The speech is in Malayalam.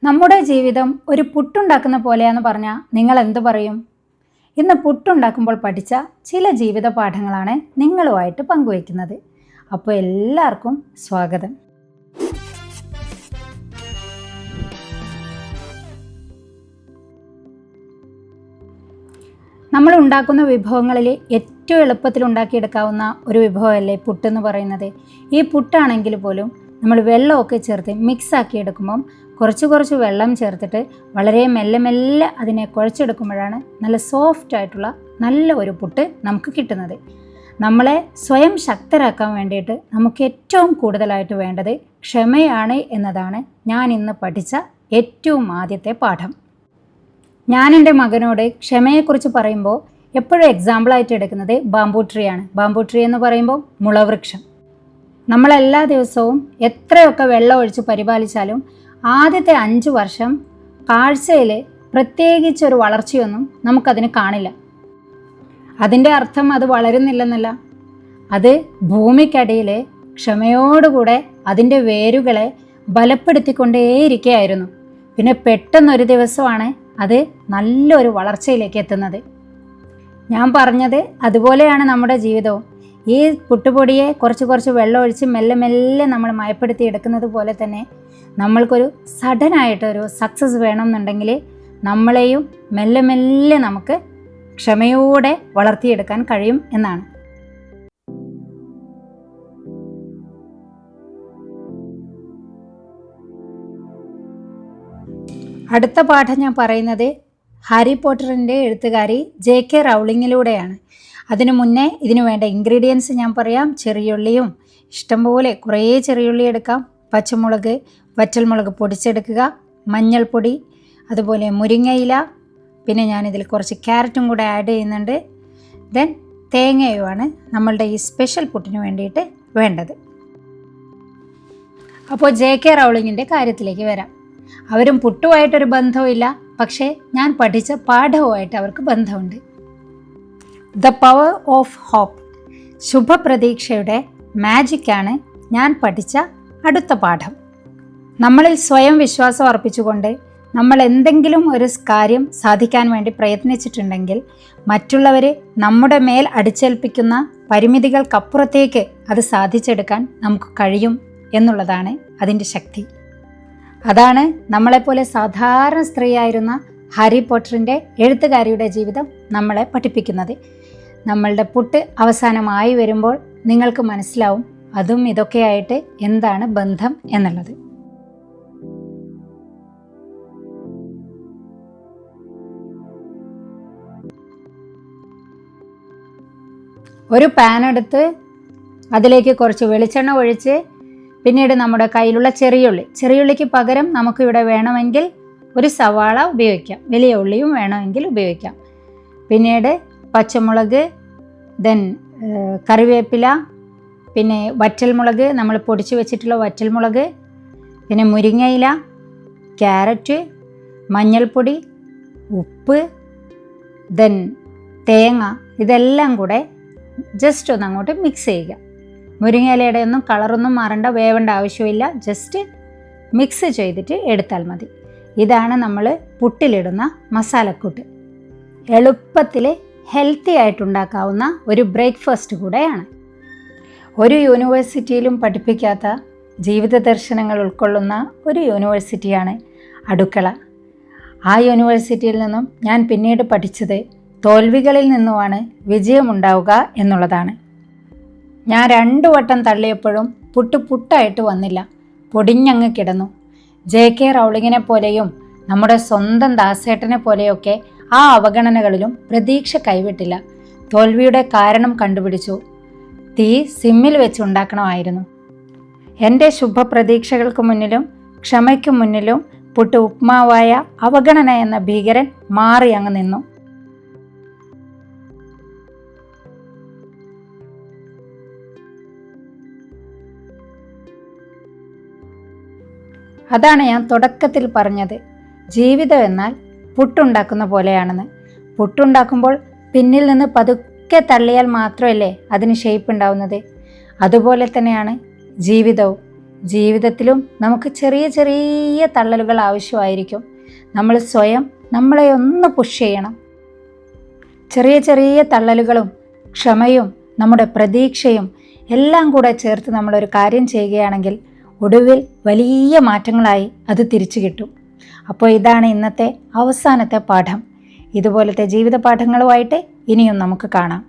നമ്മുടെ ജീവിതം ഒരു പുട്ടുണ്ടാക്കുന്ന പോലെയാന്ന് പറഞ്ഞാൽ നിങ്ങൾ എന്തു പറയും? ഇന്ന് പുട്ടുണ്ടാക്കുമ്പോൾ പഠിച്ച ചില ജീവിത പാഠങ്ങളാണ് നിങ്ങളുമായിട്ട് പങ്കുവയ്ക്കുന്നത്. അപ്പോൾ എല്ലാവർക്കും സ്വാഗതം. നമ്മൾ ഉണ്ടാക്കുന്ന വിഭവങ്ങളിൽ ഏറ്റവും എളുപ്പത്തിൽ ഉണ്ടാക്കിയെടുക്കാവുന്ന ഒരു വിഭവമല്ലേ പുട്ടെന്ന് പറയുന്നത്. ഈ പുട്ടാണെങ്കിൽ പോലും നമ്മൾ വെള്ളമൊക്കെ ചേർത്ത് മിക്സാക്കി എടുക്കുമ്പം കുറച്ച് വെള്ളം ചേർത്തിട്ട് വളരെ മെല്ലെ മെല്ലെ അതിനെ കുഴച്ചെടുക്കുമ്പോഴാണ് നല്ല സോഫ്റ്റ് ആയിട്ടുള്ള നല്ല ഒരു പുട്ട് നമുക്ക് കിട്ടുന്നത്. നമ്മളെ സ്വയം ശക്തരാക്കാൻ വേണ്ടിയിട്ട് നമുക്ക് ഏറ്റവും കൂടുതലായിട്ട് വേണ്ടത് ക്ഷമയാണ് എന്നതാണ് ഞാൻ ഇന്ന് പഠിച്ച ഏറ്റവും ആദ്യത്തെ പാഠം. ഞാൻ എൻ്റെ മകനോട് ക്ഷമയെക്കുറിച്ച് പറയുമ്പോൾ എപ്പോഴും എക്സാമ്പിളായിട്ട് എടുക്കുന്നത് ബാംബൂ ട്രീ ആണ്. ബാംബൂ ട്രീ എന്ന് പറയുമ്പോൾ മുളവൃക്ഷം. നമ്മളെല്ലാ ദിവസവും എത്രയൊക്കെ വെള്ളം ഒഴിച്ച് പരിപാലിച്ചാലും ആദ്യത്തെ 5 വർഷം കാഴ്ചയിൽ പ്രത്യേകിച്ചൊരു വളർച്ചയൊന്നും നമുക്കതിന് കാണില്ല. അതിൻ്റെ അർത്ഥം അത് വളരുന്നില്ലെന്നല്ല, അത് ഭൂമിക്കടിയിൽ ക്ഷമയോടുകൂടെ അതിൻ്റെ വേരുകളെ ബലപ്പെടുത്തിക്കൊണ്ടേയിരിക്കുകയായിരുന്നു. പിന്നെ പെട്ടെന്നൊരു ദിവസമാണ് അത് നല്ലൊരു വളർച്ചയിലേക്ക് എത്തുന്നത്. ഞാൻ പറഞ്ഞത് അതുപോലെയാണ് നമ്മുടെ ജീവിതവും. ഈ പുട്ടുപൊടിയെ കുറച്ച് വെള്ളം ഒഴിച്ച് മെല്ലെ മെല്ലെ നമ്മൾ മയപ്പെടുത്തി എടുക്കുന്നത് പോലെ തന്നെ നമ്മൾക്കൊരു സഡനായിട്ടൊരു സക്സസ് വേണമെന്നുണ്ടെങ്കിൽ നമ്മളെയും മെല്ലെ മെല്ലെ നമുക്ക് ക്ഷമയോടെ വളർത്തിയെടുക്കാൻ കഴിയും എന്നാണ്. അടുത്ത പാഠം ഞാൻ പറയുന്നത് ഹാരി പോട്ടറിൻ്റെ എഴുത്തുകാരി JK റൗളിങ്ങിലൂടെയാണ്. അതിനു മുന്നേ ഇതിനു വേണ്ട ഇൻഗ്രീഡിയൻസ് ഞാൻ പറയാം. ചെറിയുള്ളിയും ഇഷ്ടംപോലെ കുറേ ചെറിയുള്ളി എടുക്കാം, പച്ചമുളക്, വറ്റൽമുളക് പൊടിച്ചെടുക്കുക, മഞ്ഞൾപ്പൊടി, അതുപോലെ മുരിങ്ങയില, പിന്നെ ഞാനിതിൽ കുറച്ച് ക്യാരറ്റും കൂടെ ആഡ് ചെയ്യുന്നുണ്ട്. ദെൻ തേങ്ങയുമാണ് നമ്മളുടെ ഈ സ്പെഷ്യൽ പുട്ടിന് വേണ്ടിയിട്ട് വേണ്ടത്. അപ്പോൾ JK റൗളിങ്ങിൻ്റെ കാര്യത്തിലേക്ക് വരാം. അവരും പുട്ടുമായിട്ടൊരു ബന്ധവുമില്ല, പക്ഷേ ഞാൻ പഠിച്ച പാഠവുമായിട്ട് അവർക്ക് ബന്ധമുണ്ട്. ദ പവർ ഓഫ് ഹോപ്പ്, ശുഭപ്രതീക്ഷയുടെ മാജിക്കാണ് ഞാൻ പഠിച്ച അടുത്ത പാഠം. നമ്മളിൽ സ്വയം വിശ്വാസം അർപ്പിച്ചുകൊണ്ട് നമ്മൾ എന്തെങ്കിലും ഒരു കാര്യം സാധിക്കാൻ വേണ്ടി പ്രയത്നിച്ചിട്ടുണ്ടെങ്കിൽ മറ്റുള്ളവർ നമ്മുടെ മേൽ അടിച്ചേൽപ്പിക്കുന്ന പരിമിതികൾക്കപ്പുറത്തേക്ക് അത് സാധിച്ചെടുക്കാൻ നമുക്ക് കഴിയും എന്നുള്ളതാണ് അതിൻ്റെ ശക്തി. അതാണ് നമ്മളെപ്പോലെ സാധാരണ സ്ത്രീയായിരുന്ന ഹാരി പോട്ടറിൻ്റെ എഴുത്തുകാരിയുടെ ജീവിതം നമ്മളെ പഠിപ്പിക്കുന്നത്. നമ്മളുടെ പുട്ട് അവസാനമായി വരുമ്പോൾ നിങ്ങൾക്ക് മനസ്സിലാവും അതും ഇതൊക്കെയായിട്ട് എന്താണ് ബന്ധം എന്നുള്ളത്. ഒരു പാൻ എടുത്ത് അതിലേക്ക് കുറച്ച് വെളിച്ചെണ്ണ ഒഴിച്ച് പിന്നീട് നമ്മുടെ കയ്യിലുള്ള ചെറിയുള്ളിക്ക് പകരം നമുക്കിവിടെ വേണമെങ്കിൽ ഒരു സവാള ഉപയോഗിക്കാം, വലിയ ഉള്ളിയും വേണമെങ്കിൽ ഉപയോഗിക്കാം. പിന്നീട് പച്ചമുളക്, ദെൻ കറിവേപ്പില, പിന്നെ വറ്റൽമുളക്, നമ്മൾ പൊടിച്ച് വെച്ചിട്ടുള്ള വറ്റൽമുളക്, പിന്നെ മുരിങ്ങയില, ക്യാരറ്റ്, മഞ്ഞൾപ്പൊടി, ഉപ്പ്, ദെൻ തേങ്ങ, ഇതെല്ലാം കൂടെ ജസ്റ്റ് ഒന്ന് അങ്ങോട്ട് മിക്സ് ചെയ്യുക. മുരിങ്ങയിലയുടെ ഒന്നും കളറൊന്നും മാറേണ്ട, വേവേണ്ട ആവശ്യമില്ല, ജസ്റ്റ് മിക്സ് ചെയ്തിട്ട് എടുത്താൽ മതി. ഇതാണ് നമ്മൾ പുട്ടിലിടുന്ന മസാലക്കൂട്ട്. എളുപ്പത്തിൽ ഹെൽത്തി ആയിട്ടുണ്ടാക്കാവുന്ന ഒരു ബ്രേക്ക്ഫാസ്റ്റ് കൂടെയാണ്. ഒരു യൂണിവേഴ്സിറ്റിയിലും പഠിപ്പിക്കാത്ത ജീവിത ദർശനങ്ങൾ ഉൾക്കൊള്ളുന്ന ഒരു യൂണിവേഴ്സിറ്റിയാണ് അടുക്കള. ആ യൂണിവേഴ്സിറ്റിയിൽ നിന്നും ഞാൻ പിന്നീട് പഠിച്ചത് തോൽവികളിൽ നിന്നുമാണ് വിജയമുണ്ടാവുക എന്നുള്ളതാണ്. ഞാൻ 2 വട്ടം തള്ളിയപ്പോഴും പുട്ടായിട്ട് വന്നില്ല, പൊടിഞ്ഞങ്ങ് കിടന്നു. JK റൗളിങ്ങിനെ പോലെയും നമ്മുടെ സ്വന്തം ദാസേട്ടനെ പോലെയൊക്കെ ആ അവഗണനകളിലും പ്രതീക്ഷ കൈവിട്ടില്ല. തോൽവിയുടെ കാരണം കണ്ടുപിടിച്ചു. തീ സിമ്മിൽ വെച്ച് ഉണ്ടാക്കണമായിരുന്നു. എൻ്റെ ശുഭപ്രതീക്ഷകൾക്ക് മുന്നിലും ക്ഷമയ്ക്ക് മുന്നിലും പുട്ട് ഉപ്മാവായ അവഗണന എന്ന ഭീകരൻ മാറി അങ്ങ് നിന്നു. അതാണ് ഞാൻ തുടക്കത്തിൽ പറഞ്ഞത്, ജീവിതം എന്നാൽ പുട്ടുണ്ടാക്കുന്ന പോലെയാണെന്ന്. പുട്ടുണ്ടാക്കുമ്പോൾ പിന്നിൽ നിന്ന് പതുക്കെ തള്ളിയാൽ മാത്രമല്ലേ അതിന് ഷേപ്പ് ഉണ്ടാവുന്നത്. അതുപോലെ തന്നെയാണ് ജീവിതവും. ജീവിതത്തിലും നമുക്ക് ചെറിയ ചെറിയ തള്ളലുകൾ ആവശ്യമായിരിക്കും. നമ്മൾ സ്വയം നമ്മളെ ഒന്ന് പുഷ് ചെയ്യണം. ചെറിയ ചെറിയ തള്ളലുകളും ക്ഷമയും നമ്മുടെ പ്രതീക്ഷയും എല്ലാം കൂടെ ചേർത്ത് നമ്മളൊരു കാര്യം ചെയ്യുകയാണെങ്കിൽ ഒടുവിൽ വലിയ മാറ്റങ്ങളായി അത് തിരിച്ചു കിട്ടും. അപ്പോൾ ഇതാണ് ഇന്നത്തെ അവസാനത്തെ പാഠം. ഇതുപോലത്തെ ജീവിത പാഠങ്ങളുമായിട്ട് ഇനിയും നമുക്ക് കാണാം.